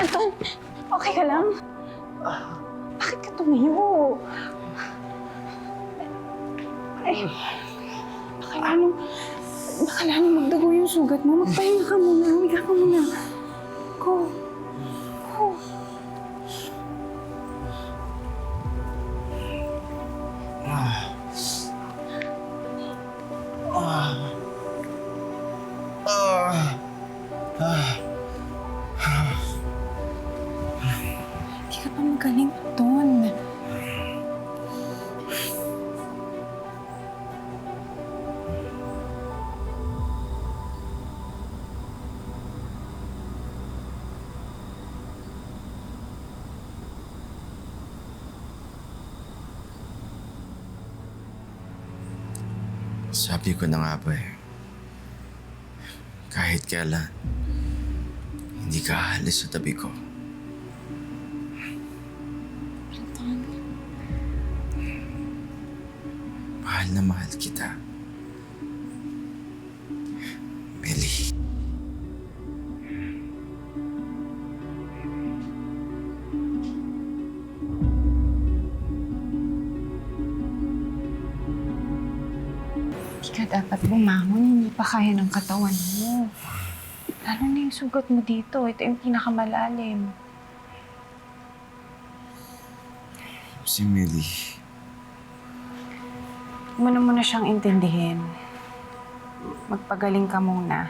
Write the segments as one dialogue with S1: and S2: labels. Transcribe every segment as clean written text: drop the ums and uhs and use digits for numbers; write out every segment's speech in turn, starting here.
S1: Anton, okay ka lang? Bakit ka tumayo? Ay, baka lalong magdago yung sugat mo. Magpahinga ka muna. Humiga ka muna. Go. Go. Hindi ka pa magaling, Anton.
S2: Sabi ko na nga ba kahit kailan, hindi ka aalis sa tabi ko.
S1: Anton.
S2: Mahal na mahal kita. Melly.
S1: Hindi ka dapat bumangon. Hindi pa kaya ng katawan mo. Lalo na yung sugat mo dito. Ito yung pinakamalalim.
S2: Si Melly.
S1: Huwag mo na siyang intindihin. Magpagaling ka muna.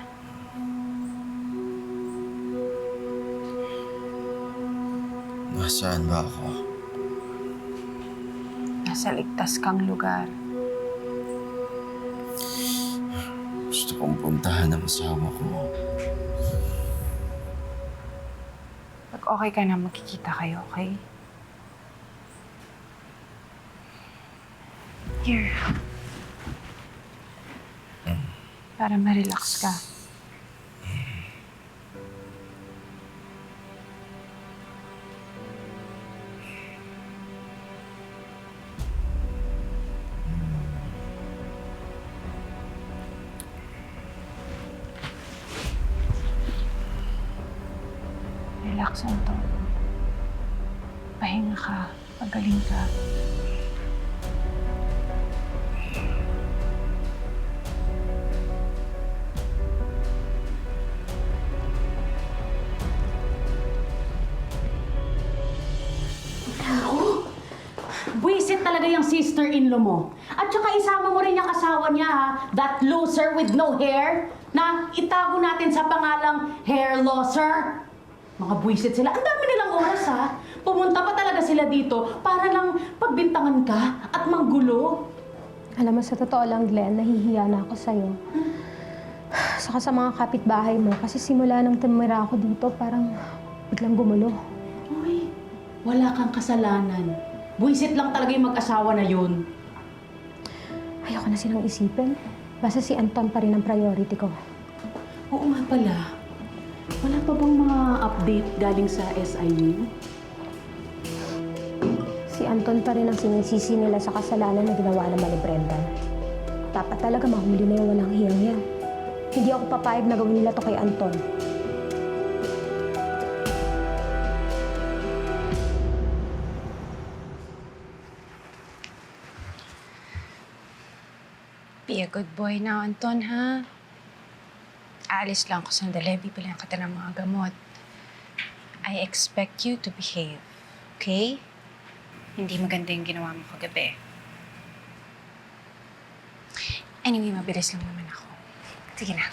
S2: Nasaan ba ako?
S1: Nasa ligtas kang lugar.
S2: Gusto kong puntahan ang asawa ko.
S1: Pag okay ka na, magkikita kayo, okay? Here. Para ma-relax ka. Relax, Anton. Pahinga ka. Pagaling ka.
S3: Buisit talaga yung sister-in-law mo. At saka isama mo rin yung asawa niya, ha? That loser with no hair na itago natin sa pangalang hair losser. Mga buisit sila. Ang dami nilang oras, ha? Pumunta pa talaga sila dito para lang pagbintangan ka at manggulo.
S4: Alam mo, sa totoo lang, Glenn, nahihiya na ako sa'yo. Saka sa mga kapitbahay mo, kasi simula nang tumira ako dito, parang biglang gumulo.
S3: Uy, wala kang kasalanan. Buisit lang talaga yung mag-asawa na yun.
S4: Ayoko na silang isipin. Basta si Anton pa rin ang priority ko.
S3: Oo nga pala. Wala pa bang mga update galing sa SIU?
S4: Si Anton pa rin ang sinisisi nila sa kasalanan na ginawa naman ni Brendan. Dapat talaga mahuli na yung walang hiyang yan. Hindi ako papayag na gawin nila to kay Anton.
S1: Be a good boy now, Anton, ha? Aalis lang ako sandali. Bibilang kita ng mga gamot. I expect you to behave, okay? Hindi maganda yung ginawa mo kagabi. Anyway, mabilis lang naman ako. Sige na.